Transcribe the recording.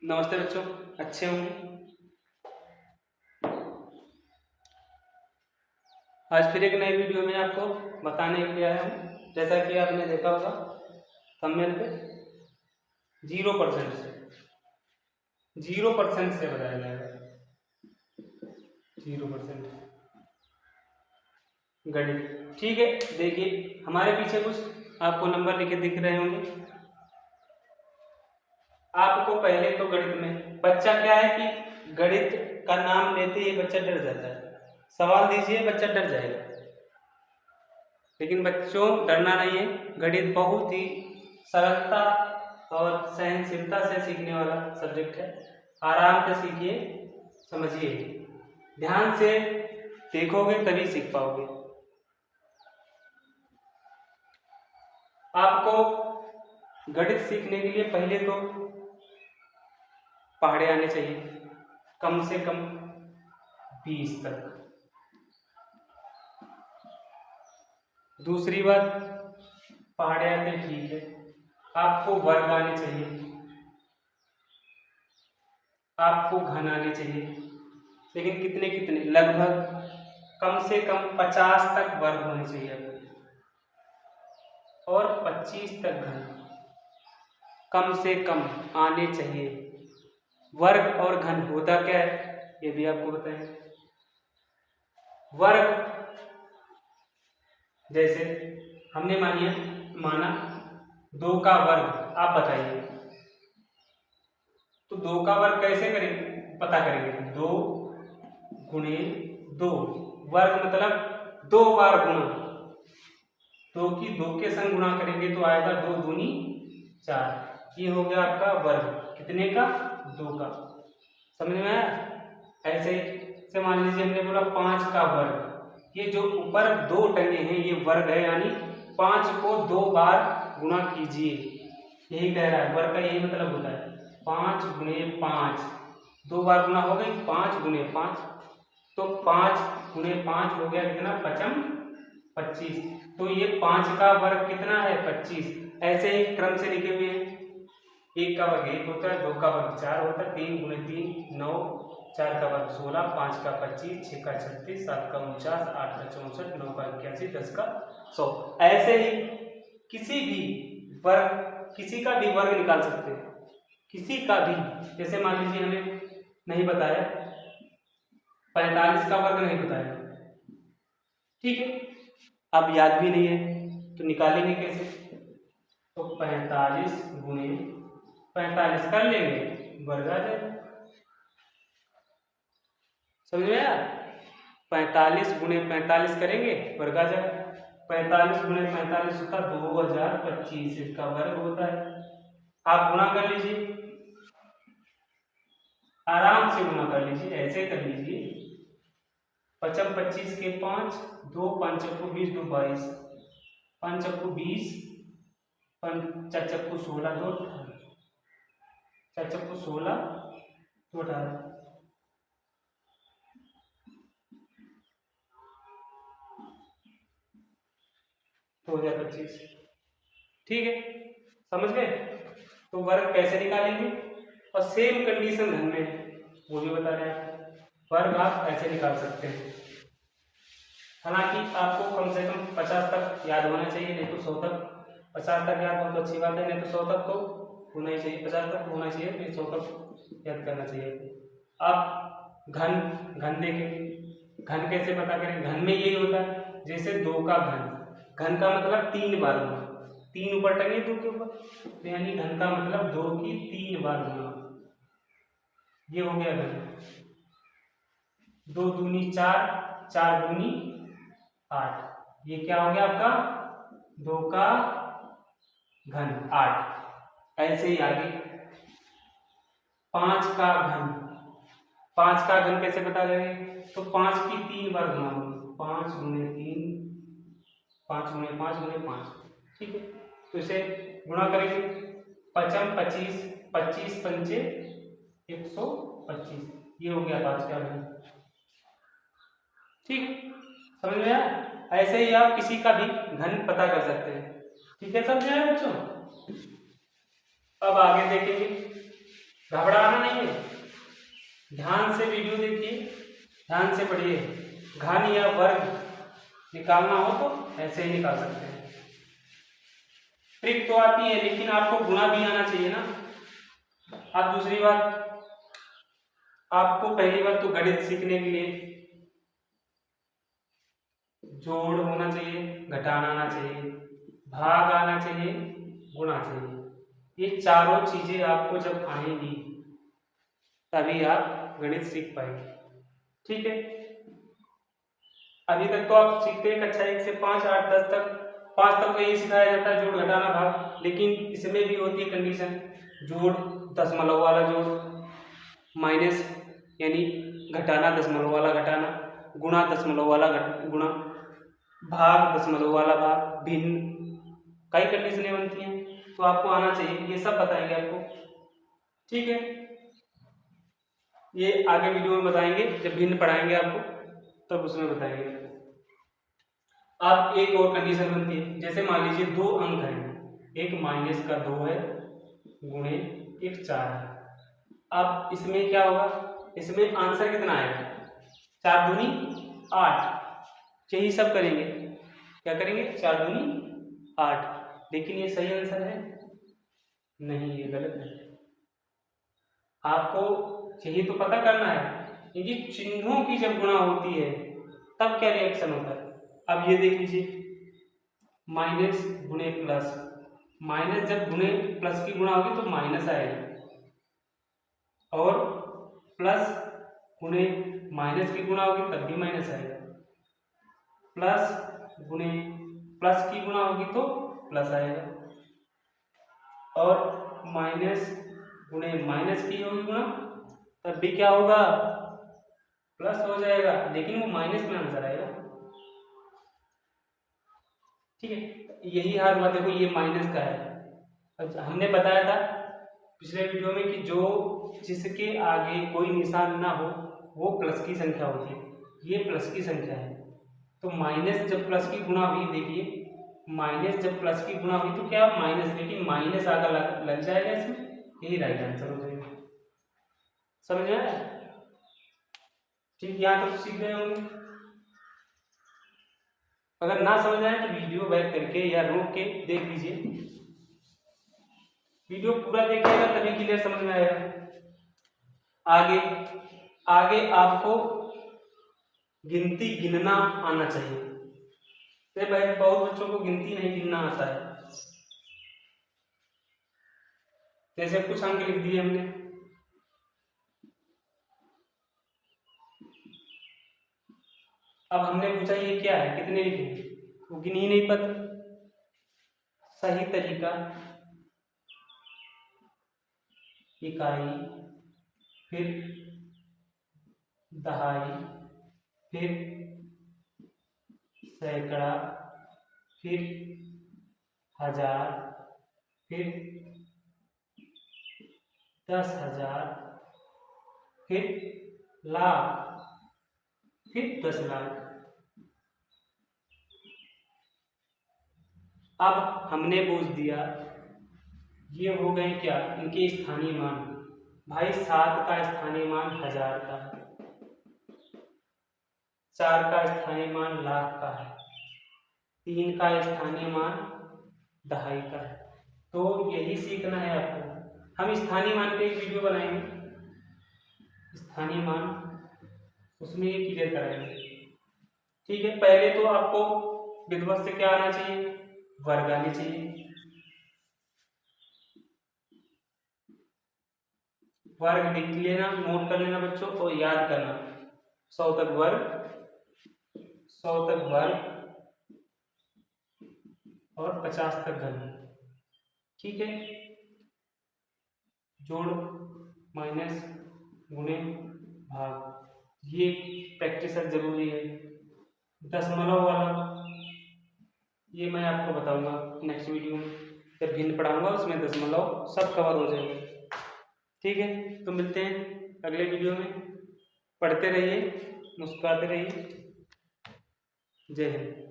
नमस्ते बच्चों, अच्छे होंगे। आज फिर एक नई वीडियो में आपको बताने के लिए आया हूँ। जैसा कि आपने देखा होगा थंबनेल पे 0% से बताया जाएगा। 0% गणित, ठीक है। देखिए हमारे पीछे कुछ आपको नंबर लिखे दिख रहे होंगे। आपको पहले तो गणित में बच्चा क्या है कि गणित का नाम लेते ही बच्चा डर जाता है। सवाल दीजिए बच्चा डर जाएगा, लेकिन बच्चों डरना नहीं है। गणित बहुत ही सरलता और सहनशीलता से सीखने वाला सब्जेक्ट है। आराम से सीखिए, समझिए, ध्यान से देखोगे तभी सीख पाओगे। आपको गणित सीखने के लिए पहले तो पहाड़े आने चाहिए, कम से कम 20 तक। दूसरी बात, पहाड़े आते ठीक है, आपको वर्ग आने चाहिए, आपको घन आने चाहिए। लेकिन कितने कितने, लगभग कम से कम 50 तक वर्ग होने चाहिए आपको, और 25 तक घन कम से कम आने चाहिए। वर्ग और घन होता क्या है ये भी आपको बताएं। वर्ग जैसे हमने माना 2 का वर्ग, आप बताइए तो 2 का वर्ग कैसे करेंगे, पता करेंगे। 2 गुणे 2, वर्ग मतलब 2 बार गुणा। 2 की 2 के संग गुणा करेंगे तो आएगा 2 दूनी 4। ये हो गया आपका वर्ग, कितने का, 2 का। समझ में आया। ऐसे से मान लीजिए हमने बोला 5 का वर्ग, ये जो ऊपर 2 टंगे हैं ये वर्ग है, यानी 5 को 2 बार गुणा कीजिए। यही कह रहा है, वर्ग का यही मतलब होता है। 5 गुणे 5, 2 बार गुणा हो गई, 5 गुणे 5, तो 5 गुणे 5 हो गया कितना, 5 25। तो ये 5 का वर्ग कितना है, 25। ऐसे ही क्रम से लिखे हुए हैं। 1 का वर्ग 1 होता है, 2 का वर्ग 4 होता है, 3 गुणे 3 9, 4 का वर्ग 16, 5 का 25, 6 का 36, 7 का 49, 8 का 64, 9 का 81, 10 का 100। ऐसे ही किसी भी वर्ग, किसी का भी वर्ग निकाल सकते हैं, किसी का भी। जैसे मान लीजिए हमें नहीं बताया, 45 का वर्ग नहीं बताया, ठीक है, अब याद भी नहीं है तो निकालेंगे कैसे। तो 45 गुणे 45 कर लेंगे, वर्ग आ जाएगा। समझ में आया। 45 गुणे 45 करेंगे, वर्ग आ जाएगा। 45 गुणे 45 होता 2025, इसका वर्ग होता है। आप गुणा कर लीजिए, आराम से गुणा कर लीजिए, ऐसे कर लीजिए। 5 25 के 5, 2 5 20, 2 22, 5 20, 5 4 16, 2 4 16, 2 18, 2025, ठीक है। समझ गए। तो वर्ग कैसे निकालेंगे, और सेम कंडीशन धन में वो भी बता रहे हैं। वर्ग आप ऐसे निकाल सकते हैं। हालांकि आपको कम से कम 50 तक याद होना चाहिए, नहीं तो 100 तक। 50 तक याद हो तो अच्छी बात है, नहीं तो 100 तक तो होना ही चाहिए। 50 तक होना चाहिए, फिर 100 तक याद करना चाहिए। आप घन घन देखेंगे, घन कैसे पता करें। घन में यही होता है, जैसे 2 का घन, घन का मतलब 3 बार गुना, 3 ऊपर टंगे 2 के ऊपर, यानी घन का मतलब 2 की 3 बार गुना। ये हो गया घन। 2 दूनी 4, 4 दूनी 8, ये क्या हो गया आपका, 2 का घन 8। ऐसे ही आगे 5 का घन, 5 का घन कैसे पता करेंगे, तो 5 की 3 बार गुना होगी, 5 गुणे 3, 5 गुणे 5 गुणे 5, ठीक है। तो इसे गुणा करेंगे, 5 25, 25 पंचे 125, ये हो गया 5 का घन, ठीक। समझ में आया। ऐसे ही आप किसी का भी घन पता कर सकते हैं, ठीक है। समझ में आया बच्चों। अब आगे देखेंगे, घबराना नहीं है, ध्यान से वीडियो देखिए, ध्यान से पढ़िए। घन या वर्ग निकालना हो तो ऐसे ही निकाल सकते हैं। ट्रिक तो आती है, लेकिन आपको गुणा भी आना चाहिए ना। अब दूसरी बात, आपको पहली बात तो गणित सीखने के लिए जोड़ होना चाहिए, घटाना आना चाहिए, भाग आना चाहिए, गुणा चाहिए। ये चारों चीजें आपको जब आएंगी तभी आप गणित सीख पाएंगे। ठीक है, अभी तक तो आप सीखते हैं कक्षा 1 से 5, 8, 10 तक। 5 तक तो यही सिखाया जाता है, जोड़ घटाना भाग। लेकिन इसमें भी होती है कंडीशन, जोड़ दशमलव वाला जोड़, माइनस यानी घटाना दशमलव वाला घटाना, गुणा दशमलव वाला गुणा, भाग दशमलव वाला भाग, भिन्न, कई कंडीशनें बनती हैं। तो आपको आना चाहिए, ये सब बताएंगे आपको। ठीक है, ये आगे वीडियो में बताएंगे, जब भिन्न पढ़ाएंगे आपको तब उसमें बताएंगे। अब एक और कंडीशन बनती है, जैसे मान लीजिए 2 अंक हैं, एक माइनस का 2 है गुणे एक 4 है। अब इसमें क्या होगा, इसमें आंसर कितना आएगा, 4 दूनी 8। यही सब करेंगे, क्या करेंगे, 4 दूनी 8। लेकिन ये सही आंसर है नहीं, ये गलत है। आपको यही तो पता करना है, क्योंकि चिन्हों की जब गुणा होती है तब क्या रिएक्शन होता है। अब ये देख लीजिए, माइनस गुणे प्लस, माइनस जब गुणे प्लस की गुणा होगी तो माइनस आएगा, और प्लस गुणे माइनस की गुणा होगी तब भी माइनस आएगा, प्लस गुणे प्लस की गुणा होगी तो प्लस आएगा, और माइनस गुणे माइनस की होगी गुणा तब भी क्या होगा, प्लस हो जाएगा, लेकिन वो माइनस में आंसर आएगा। ठीक है, यही हाल हुआ, देखो ये माइनस का है। अच्छा, हमने बताया था पिछले वीडियो में कि जो जिसके आगे कोई निशान ना हो वो प्लस की संख्या होती है, ये प्लस की संख्या है। तो माइनस जब प्लस की गुणा हुई, देखिए माइनस जब प्लस की गुणा हुई तो क्या माइनस, लेकिन माइनस आगे लग जाएगा इसमें, यही राइट आंसर हो जाएगा। समझ में आया? ठीक, यहाँ तक तो सीख गए होंगे। अगर ना समझ आए तो वीडियो बैक करके या रोक के देख लीजिए, वीडियो पूरा देखिएगा तभी क्लियर समझ में आएगा। आगे आगे आपको गिनती गिनना आना चाहिए। बहुत बच्चों को गिनती नहीं गिनना आता है। जैसे कुछ अंक लिख दिए हमने, अब हमने पूछा ये क्या है, कितने लिखे, वो गिन ही नहीं पाते। सही तरीका, इकाई, फिर दहाई, फिर सैकड़ा, फिर हजार, फिर 10,000, फिर लाख, फिर 10 लाख। अब हमने पूछ दिया, ये हो गए क्या, इनके स्थानीय मान। भाई 7 का स्थानीय मान 1000 का है, 4 का स्थानीय मान लाख का है, 3 का स्थानीय मान दहाई का है। तो यही सीखना है आपको। हम स्थानीय मान पे एक वीडियो बनाएंगे, स्थानीय मान, उसमें ये क्लियर कराएंगे। ठीक है, पहले तो आपको विधिवत से क्या आना चाहिए, वर्ग आनी चाहिए। वर्ग लिख लेना, नोट कर लेना बच्चों, और याद करना 100 तक वर्ग, 100 तक वर्ग और 50 तक घन। ठीक है, जोड़, माइनस, गुणे, भाग, ये प्रैक्टिस जरूरी है। दशमलव वाला ये मैं आपको बताऊंगा नेक्स्ट वीडियो में, जब भिन्न पढ़ाऊंगा उसमें दशमलव सब कवर हो जाएगा। ठीक है, तो मिलते हैं अगले वीडियो में। पढ़ते रहिए, मुस्कुराते रहिए। जय हिंद।